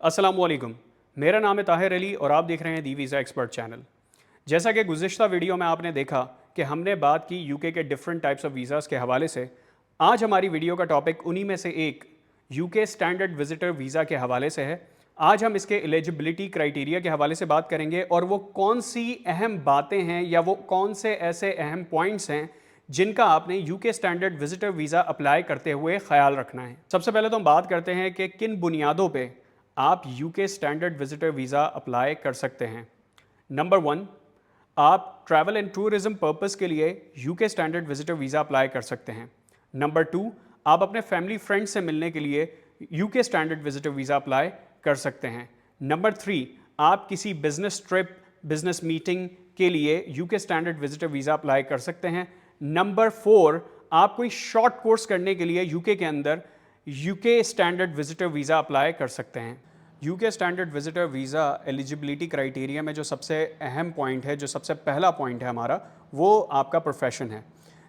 अस्सलामुअलैकुम। मेरा नाम है ताहिर अली और आप देख रहे हैं दी वीज़ा एक्सपर्ट चैनल। जैसा कि गुज़िश्ता वीडियो में आपने देखा कि हमने बात की यूके के डिफरेंट टाइप्स ऑफ वीज़ाज़ के हवाले से, आज हमारी वीडियो का टॉपिक उन्हीं में से एक यूके स्टैंडर्ड विजिटर वीज़ा के हवाले से है। आज हम इसके एलिजिबिलिटी क्राइटेरिया के हवाले से बात करेंगे और वो कौन सी अहम बातें हैं या वो कौन से ऐसे अहम पॉइंट्स हैं जिनका आपने UK standard visitor visa apply करते हुए ख्याल रखना है। सबसे पहले तो हम बात करते हैं कि किन बुनियादों पे आप UK standard visitor visa apply कर सकते हैं। नंबर 1, आप ट्रैवल एंड टूरिज्म पर्पस के लिए UK standard visitor visa apply कर सकते हैं। नंबर 2, आप अपने फैमिली फ्रेंड से मिलने के लिए UK standard visitor visa apply कर सकते हैं। नंबर 3, आप किसी बिजनेस ट्रिप, बिजनेस मीटिंग के लिए UK standard visitor visa apply कर सकते हैं। नंबर 4, आप कोई शॉर्ट कोर्स करने के लिए यूके के अंदर UK standard visitor visa apply कर सकते हैं। UK standard visitor visa eligibility criteria में जो सबसे अहम पॉइंट है, जो सबसे पहला पॉइंट है हमारा, वो आपका प्रोफेशन है।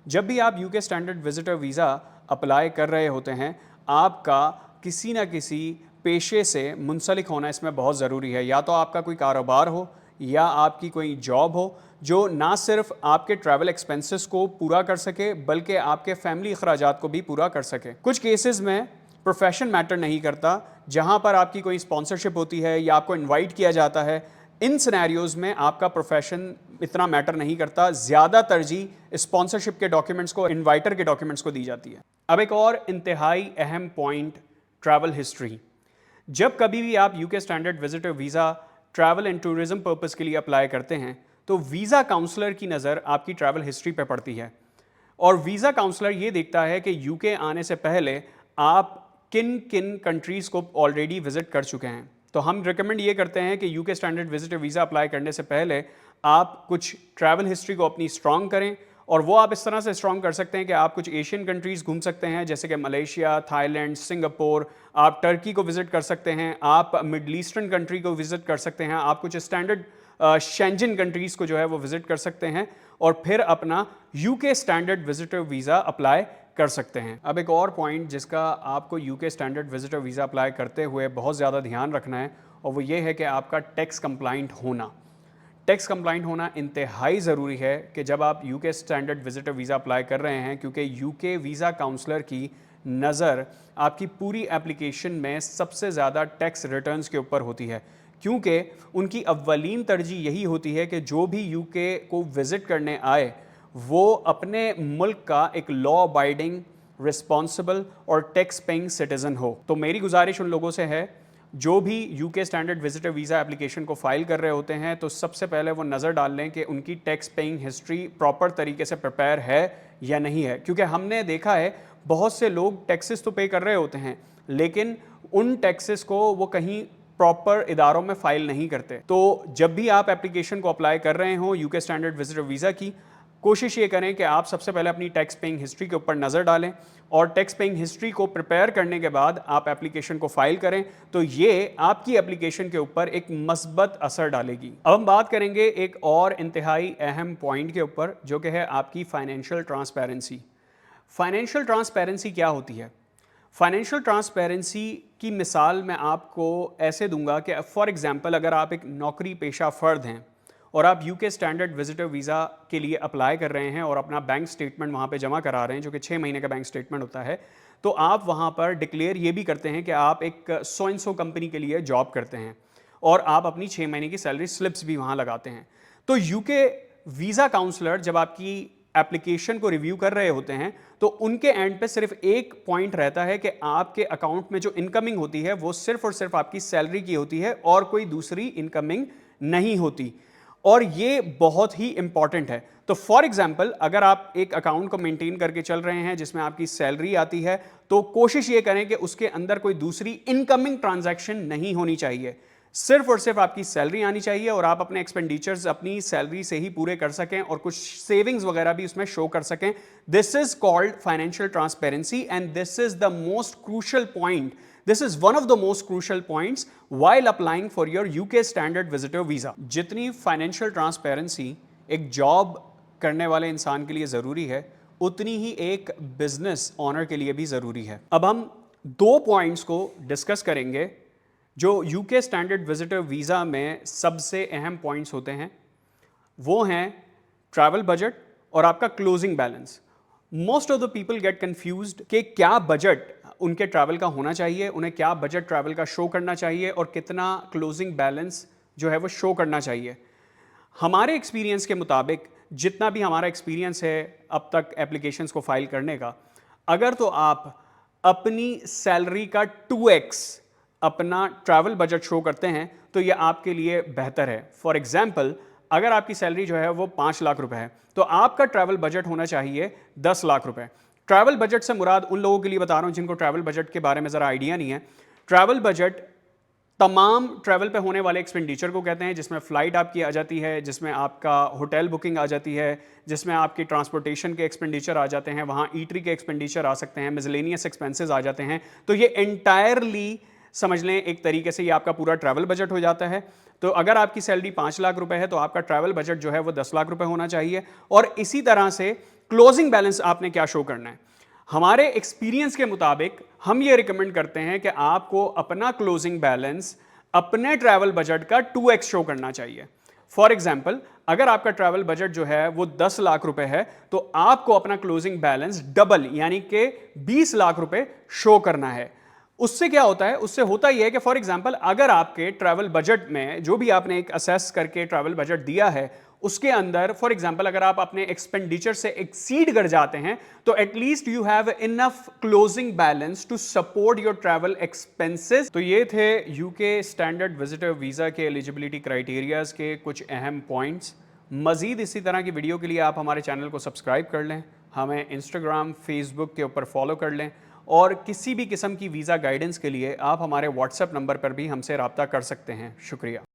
जब भी आप UK standard visitor visa apply कर रहे होते हैं, आपका किसी न किसी पेशे से मुंसलिक होना इसमें बहुत ज़रूरी है। या तो आपका कोई कारोबार हो या आपकी कोई जॉब हो जो ना सिर्फ आपके ट्रैवल एक्सपेंसेस को पूरा कर सके बल्कि आपके फैमिली अखराजात को भी पूरा कर सके। कुछ केसेस में प्रोफेशन मैटर नहीं करता, जहां पर आपकी कोई स्पॉन्सरशिप होती है या आपको इनवाइट किया जाता है, इन सिनेरियोज़ में आपका प्रोफेशन इतना मैटर नहीं करता। ज़्यादा तरजीह स्पॉन्सरशिप के डॉक्यूमेंट्स को, इनवाइटर के डॉक्यूमेंट्स को दी जाती है। अब एक और इंतहाई अहम पॉइंट, ट्रैवल हिस्ट्री। जब कभी भी आप UK standard visitor visa travel and tourism purpose के लिए अप्लाई करते हैं तो वीज़ा काउंसलर की नज़र आपकी ट्रैवल हिस्ट्री पे पड़ती है और वीज़ा काउंसलर ये देखता है कि यूके आने से पहले आप किन किन कंट्रीज़ को ऑलरेडी विज़िट कर चुके हैं। तो हम रिकमेंड ये करते हैं कि UK standard visitor visa apply करने से पहले आप कुछ ट्रैवल हिस्ट्री को अपनी स्ट्रॉन्ग करें और वो आप इस तरह से स्ट्रॉन्ग कर सकते हैं कि आप कुछ एशियन कंट्रीज़ घूम सकते हैं जैसे कि मलेशिया, थाईलैंड, सिंगापुर। आप टर्की को विज़िट कर सकते हैं, आप मिडल ईस्टर्न कंट्री को विज़िट कर सकते हैं, आप कुछ स्टैंडर्ड शेंजन कंट्रीज़ को जो है वो विज़िट कर सकते हैं और फिर अपना UK standard visitor visa apply कर सकते हैं। अब एक और पॉइंट जिसका आपको UK standard visitor visa apply करते हुए बहुत ज़्यादा ध्यान रखना है और वो ये है कि आपका टैक्स कंप्लाइंट होना। टैक्स कंप्लाइंट होना इंतहाई ज़रूरी है कि जब आप UK standard visitor visa apply कर रहे हैं, क्योंकि यूके वीज़ा काउंसलर की नज़र आपकी पूरी एप्लीकेशन में सबसे ज़्यादा टैक्स रिटर्न्स के ऊपर होती है, क्योंकि उनकी अव्वलीन तरजीह यही होती है कि जो भी यूके को विज़िट करने आए वो अपने मुल्क का एक लॉ अबाइडिंग, रिस्पॉन्सिबल और टैक्स पेइंग सिटीज़न हो। तो मेरी गुजारिश उन लोगों से है जो भी UK standard visitor visa application को फाइल कर रहे होते हैं तो सबसे पहले वो नज़र डाल लें कि उनकी टैक्स पेइंग हिस्ट्री प्रॉपर तरीके से प्रिपेयर है या नहीं है, क्योंकि हमने देखा है बहुत से लोग टैक्सेस तो पे कर रहे होते हैं लेकिन उन टैक्सेस को वो कहीं प्रॉपर इदारों में फाइल नहीं करते। तो जब भी आप एप्लीकेशन को अप्लाई कर रहे हो यूके स्टैंडर्ड विजिटर वीज़ा की, कोशिश ये करें कि आप सबसे पहले अपनी टैक्स पेइंग हिस्ट्री के ऊपर नज़र डालें और टैक्स पेइंग हिस्ट्री को प्रिपेयर करने के बाद आप एप्लीकेशन को फाइल करें, तो ये आपकी एप्लीकेशन के ऊपर एक मस्बत असर डालेगी। अब हम बात करेंगे एक और इंतहाई अहम पॉइंट के ऊपर जो कि है आपकी फाइनेंशियल ट्रांसपेरेंसी। फाइनेंशियल ट्रांसपेरेंसी क्या होती है? फाइनेंशियल ट्रांसपेरेंसी की मिसाल मैं आपको ऐसे दूंगा कि फॉर एग्जांपल अगर आप एक नौकरी पेशा फ़र्द हैं और आप यूके स्टैंडर्ड विजिटर वीज़ा के लिए अप्लाई कर रहे हैं और अपना बैंक स्टेटमेंट वहाँ पे जमा करा रहे हैं जो कि 6 महीने का बैंक स्टेटमेंट होता है, तो आप वहाँ पर डिक्लेयर ये भी करते हैं कि आप एक सो एंड सो कंपनी के लिए जॉब करते हैं और आप अपनी 6 महीने की सैलरी स्लिप्स भी वहाँ लगाते हैं। तो यूके वीज़ा काउंसलर जब आपकी एप्लीकेशन को रिव्यू कर रहे होते हैं तो उनके एंड पे सिर्फ एक पॉइंट रहता है कि आपके अकाउंट में जो इनकमिंग होती है वो सिर्फ और सिर्फ आपकी सैलरी की होती है और कोई दूसरी इनकमिंग नहीं होती, और ये बहुत ही इंपॉर्टेंट है। तो फॉर एग्जांपल अगर आप एक अकाउंट को मेंटेन करके चल रहे हैं जिसमें आपकी सैलरी आती है तो कोशिश ये करें कि उसके अंदर कोई दूसरी इनकमिंग ट्रांजैक्शन नहीं होनी चाहिए, सिर्फ और सिर्फ आपकी सैलरी आनी चाहिए और आप अपने एक्सपेंडिचर्स अपनी सैलरी से ही पूरे कर सकें और कुछ सेविंग्स वगैरह भी उसमें शो कर सकें। This is called financial transparency and this is the most crucial point, this is one of the most crucial points while applying for your UK standard visitor visa. जितनी फाइनेंशियल ट्रांसपेरेंसी एक job करने वाले इंसान के लिए जरूरी है उतनी ही एक बिजनेस ऑनर के लिए भी जरूरी है। अब हम दो पॉइंट्स को डिस्कस करेंगे जो यूके स्टैंडर्ड विजिटर वीज़ा में सबसे अहम पॉइंट्स होते हैं वो हैं ट्रैवल बजट और आपका closing balance. Most of the people get confused कि क्या बजट उनके ट्रैवल का होना चाहिए, उन्हें क्या बजट ट्रैवल का शो करना चाहिए और कितना क्लोजिंग बैलेंस जो है वो शो करना चाहिए। हमारे एक्सपीरियंस के मुताबिक, जितना भी हमारा एक्सपीरियंस है अब तक एप्लीकेशंस को फाइल करने का, अगर तो आप अपनी सैलरी का 2x अपना ट्रैवल बजट शो करते हैं तो ये आपके लिए बेहतर है। फॉर एग्जाम्पल, अगर आपकी सैलरी जो है वो 5 लाख रुपए है तो आपका ट्रैवल बजट होना चाहिए 10 लाख रुपए। ट्रैवल बजट से मुराद उन लोगों के लिए बता रहा हूं जिनको ट्रैवल बजट के बारे में ज़रा आइडिया नहीं है। ट्रैवल बजट तमाम ट्रैवल पे होने वाले एक्सपेंडिचर को कहते हैं, जिसमें फ़्लाइट आपकी आ जाती है, जिसमें आपका होटल बुकिंग आ जाती है, जिसमें आपकी ट्रांसपोर्टेशन के एक्सपेंडिचर आ जाते हैं, वहाँ ईटरी के एक्सपेंडिचर आ सकते हैं, मिसलेनियस एक्सपेंसेस आ जाते हैं। तो ये एंटायरली समझ लें एक तरीके से ये आपका पूरा ट्रैवल बजट हो जाता है। तो अगर आपकी सैलरी 5 लाख रुपए है तो आपका ट्रैवल बजट जो है वो 10 लाख रुपए होना चाहिए। और इसी तरह से क्लोजिंग बैलेंस आपने क्या शो करना है। हमारे एक्सपीरियंस के मुताबिक हम ये रिकमेंड करते हैं कि आपको अपना क्लोजिंग बैलेंस अपने ट्रैवल बजट का 2x शो करना चाहिए। फॉर एग्जाम्पल, अगर आपका ट्रैवल बजट जो है वो 10 लाख रुपए है तो आपको अपना क्लोजिंग बैलेंस डबल यानी कि 20 लाख रुपए शो करना है। उससे क्या होता है, उससे होता यह है कि फॉर एग्जांपल अगर आपके ट्रैवल बजट में जो भी आपने एक असेस करके ट्रैवल बजट दिया है उसके अंदर फॉर एग्जांपल अगर आप अपने एक्सपेंडिचर से एक्सीड कर जाते हैं तो at least you have enough closing balance to support your travel expenses. तो ये थे यूके स्टैंडर्ड विजिटर वीज़ा के एलिजिबिलिटी क्राइटेरियाज के कुछ अहम पॉइंट्स। मज़ीद इसी तरह की वीडियो के लिए आप हमारे चैनल को सब्सक्राइब कर लें, हमें इंस्टाग्राम फेसबुक के ऊपर फॉलो कर लें और किसी भी किस्म की वीज़ा गाइडेंस के लिए आप हमारे व्हाट्सएप नंबर पर भी हमसे रब्ता कर सकते हैं। शुक्रिया।